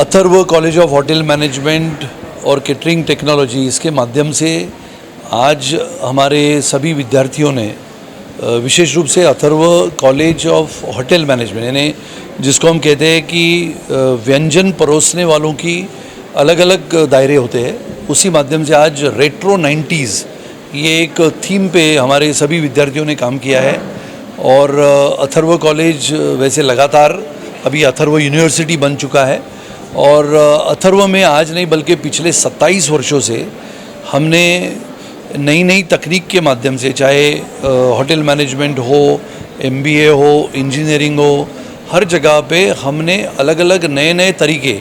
Atharva college of hotel management और catering technology इसके माध्यम से आज हमारे सभी विद्यार्थियों ने विशेष रूप से Atharva college of hotel management यानी जिसको हम कहते हैं कि व्यंजन परोसने वालों की अलग अलग दायरे होते हैं, उसी माध्यम से आज रेट्रो 90s ये एक थीम पे हमारे सभी विद्यार्थियों ने काम किया है। और अथर्व कॉलेज वैसे लगातार अभी अथर्व यूनिवर्सिटी बन चुका है और अथर्व में आज नहीं बल्कि पिछले 27 वर्षों से हमने नई नई तकनीक के माध्यम से, चाहे होटल मैनेजमेंट हो, MBA हो, इंजीनियरिंग हो, हर जगह पे हमने अलग अलग नए नए तरीके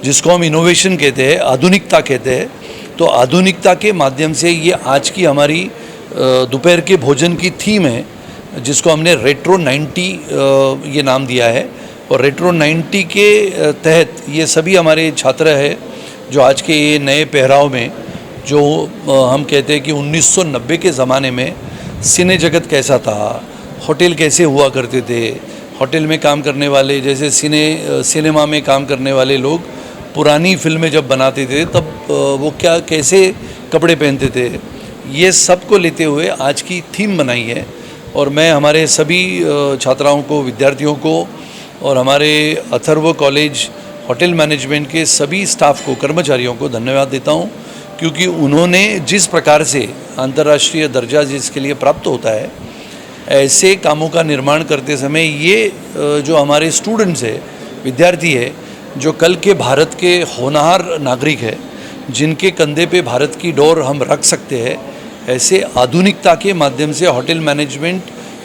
जिसको हम इनोवेशन कहते हैं, आधुनिकता कहते हैं, तो आधुनिकता के माध्यम से ये आज की हमारी दोपहर के भोजन की थीम है जिसको हमने रेट्रो 90 ये नाम दिया है। और रेट्रो 90 के तहत ये सभी हमारे छात्र हैं जो आज के ये नए पहराव में, जो हम कहते हैं कि 1990 के ज़माने में सिने जगत कैसा था, होटल कैसे हुआ करते थे, होटल में काम करने वाले जैसे सिनेमा में काम करने वाले लोग पुरानी फिल्में जब बनाते थे तब वो क्या कैसे कपड़े पहनते थे, ये सब को लेते हुए आज की थीम बनाई है। और मैं हमारे सभी छात्राओं को, विद्यार्थियों को और हमारे अथर्व कॉलेज होटल मैनेजमेंट के सभी स्टाफ को, कर्मचारियों को धन्यवाद देता हूँ, क्योंकि उन्होंने जिस प्रकार से अंतर्राष्ट्रीय दर्जा जिसके लिए प्राप्त होता है, ऐसे कामों का निर्माण करते समय ये जो हमारे स्टूडेंट्स है, विद्यार्थी है, जो कल के भारत के होनहार नागरिक है, जिनके कंधे पे भारत की डोर हम रख सकते हैं, ऐसे आधुनिकता के माध्यम से होटल मैनेजमेंट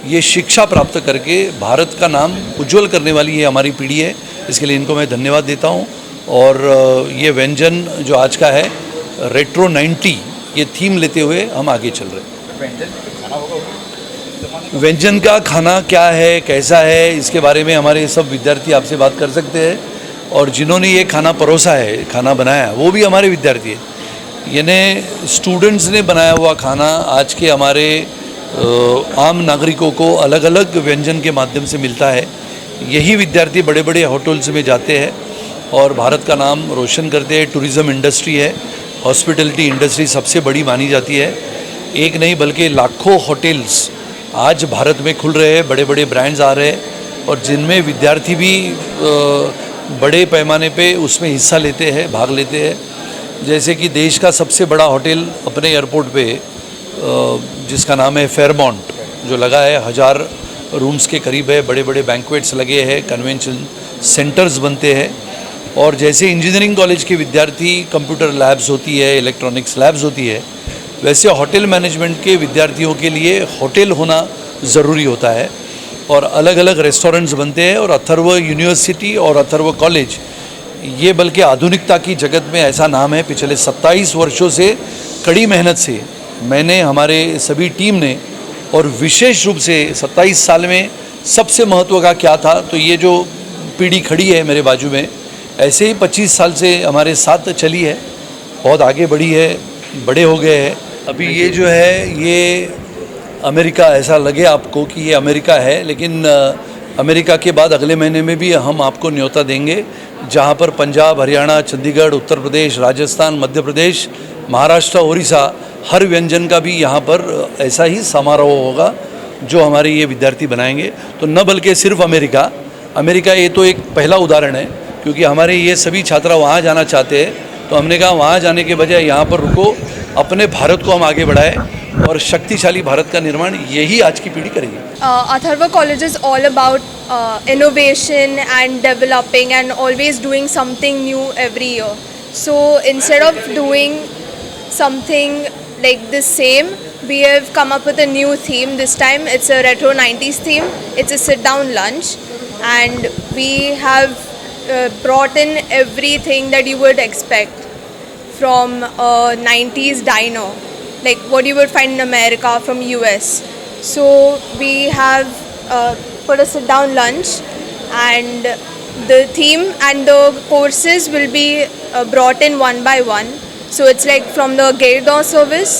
ये शिक्षा प्राप्त करके भारत का नाम उज्जवल करने वाली ये हमारी पीढ़ी है। इसके लिए इनको मैं धन्यवाद देता हूँ। और ये व्यंजन जो आज का है रेट्रो 90 ये थीम लेते हुए हम आगे चल रहे हैं। व्यंजन का खाना क्या है, कैसा है, इसके बारे में हमारे सब विद्यार्थी आपसे बात कर सकते हैं। और जिन्होंने ये खाना परोसा है, खाना बनाया, वो भी हमारे विद्यार्थी हैं। यानी स्टूडेंट्स ने बनाया हुआ खाना आज के हमारे आम नागरिकों को अलग अलग व्यंजन के माध्यम से मिलता है। यही विद्यार्थी बड़े बड़े होटल्स में जाते हैं और भारत का नाम रोशन करते हैं। टूरिज़्म इंडस्ट्री है, हॉस्पिटलिटी इंडस्ट्री सबसे बड़ी मानी जाती है। एक नहीं बल्कि लाखों होटल्स आज भारत में खुल रहे हैं, बड़े बड़े ब्रांड्स आ रहे हैं और जिनमें विद्यार्थी भी बड़े पैमाने पे उसमें हिस्सा लेते हैं, भाग लेते हैं। जैसे कि देश का सबसे बड़ा होटल अपने एयरपोर्ट पे जिसका नाम है फेयरमाउंट, जो लगा है 1000 रूम्स के करीब है, बड़े बड़े बैंक्वेट्स लगे हैं, कन्वेंशन सेंटर्स बनते हैं। और जैसे इंजीनियरिंग कॉलेज के विद्यार्थी कंप्यूटर लैब्स होती है, इलेक्ट्रॉनिक्स लैब्स होती है, वैसे होटल मैनेजमेंट के विद्यार्थियों के लिए होटल होना ज़रूरी होता है और अलग अलग रेस्टोरेंट्स बनते हैं। और अथर्व यूनिवर्सिटी और अथर्व कॉलेज ये बल्कि आधुनिकता की जगत में ऐसा नाम है। पिछले 27 वर्षों से कड़ी मेहनत से मैंने, हमारे सभी टीम ने, और विशेष रूप से 27 साल में सबसे महत्व का क्या था, तो ये जो पीढ़ी खड़ी है मेरे बाजू में, ऐसे ही 25 साल से हमारे साथ चली है, बहुत आगे बढ़ी है, बड़े हो गए हैं। अभी ये जो है ये अमेरिका, ऐसा लगे आपको कि ये अमेरिका है, लेकिन अमेरिका के बाद अगले महीने में भी हम आपको न्योता देंगे, जहाँ पर पंजाब, हरियाणा, चंडीगढ़, उत्तर प्रदेश, राजस्थान, मध्य प्रदेश, महाराष्ट्र, उड़ीसा, हर व्यंजन का भी यहाँ पर ऐसा ही समारोह होगा जो हमारे ये विद्यार्थी बनाएंगे। तो न बल्कि सिर्फ अमेरिका ये तो एक पहला उदाहरण है, क्योंकि हमारे ये सभी छात्र वहाँ जाना चाहते हैं, तो हमने कहा वहाँ जाने के बजाय यहाँ पर रुको, अपने भारत को हम आगे बढ़ाएं और शक्तिशाली भारत का निर्माण यही आज की पीढ़ी करेगी। Atharva College is all about innovation and developing and always doing something new every year. So instead of doing something like the same, we have come up with a new theme. This time it's a retro 90s theme. It's a sit down lunch and we have brought in everything that you would expect from a 90s diner, like what you would find in America from US. So we have put a sit down lunch and the theme and the courses will be brought in one by one. So it's like from the gate door service,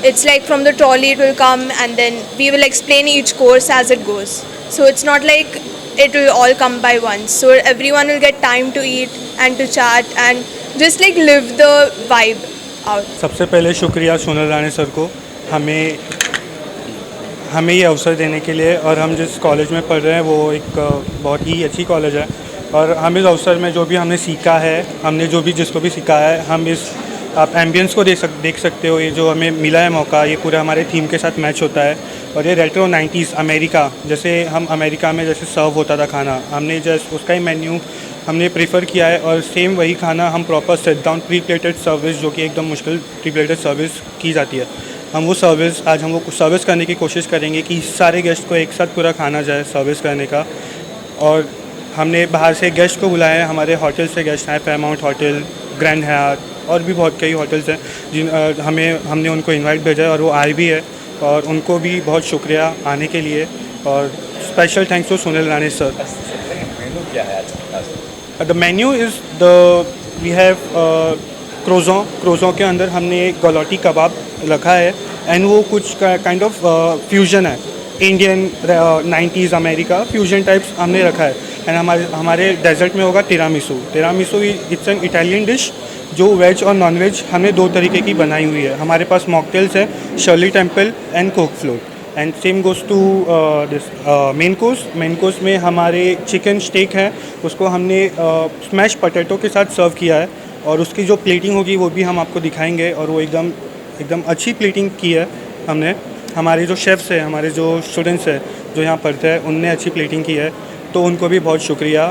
it's like from the trolley it will come and then we will explain each course as it goes. So it's not like it will all come by once. So everyone will get time to eat and to chat and just like live the vibe out. सबसे पहले शुक्रिया Sonal Rane sir को हमें ये अवसर देने के लिए, और हम जिस कॉलेज में पढ़ रहे हैं वो एक बहुत ही अच्छी कॉलेज है, और हम इस अवसर में जो भी हमने सीखा है, हमने जो भी जिसको भी सिखाया है, हम इस आप एम्बियंस को देख सकते हो। ये जो हमें मिला है मौका, ये पूरा हमारे थीम के साथ मैच होता है। और ये रेट्रो 90s अमेरिका, जैसे हम अमेरिका में जैसे सर्व होता था खाना, हमने जस्ट उसका ही मेन्यू हमने प्रीफर किया है, और सेम वही खाना हम proper set down pre plated service, जो कि एकदम मुश्किल प्री प्लेटेड सर्विस की जाती है, हम वो सर्विस आज हम वो सर्विस करने की कोशिश करेंगे कि सारे गेस्ट को एक साथ पूरा खाना जाए सर्विस करने का। और हमने बाहर से गेस्ट को बुलाया है, हमारे होटल से गेस्ट आए, फेयरमाउंट होटल, ग्रैंड हयात, और भी बहुत कई होटल्स हैं हमने उनको इनवाइट भेजा है, और वो आए भी है, और उनको भी बहुत शुक्रिया आने के लिए, और special thanks to Sunil Rane sir. The menu is we have क्रोज़ों के अंदर हमने गलौटी कबाब रखा है, एंड वो कुछ काइंड ऑफ फ्यूजन है, Indian 90s America fusion types हमने रखा है। एंड हमारे डेजर्ट में होगा tiramisu it's an Italian dish जो वेज और नॉन वेज हमने दो तरीके की बनाई हुई है। हमारे पास मॉकटेल्स है, Shirley Temple and coke float, and same goes to this main course में हमारे चिकन स्टेक है, उसको हमने स्मैश पोटैटो के साथ सर्व किया है, और उसकी जो प्लेटिंग होगी वो भी हम आपको दिखाएंगे, और वो एकदम अच्छी प्लेटिंग की है हमने। हमारे जो शेफ़्स हैं, हमारे जो स्टूडेंट्स हैं जो यहाँ पढ़ते हैं, उनने अच्छी प्लेटिंग की है, तो उनको भी बहुत शुक्रिया।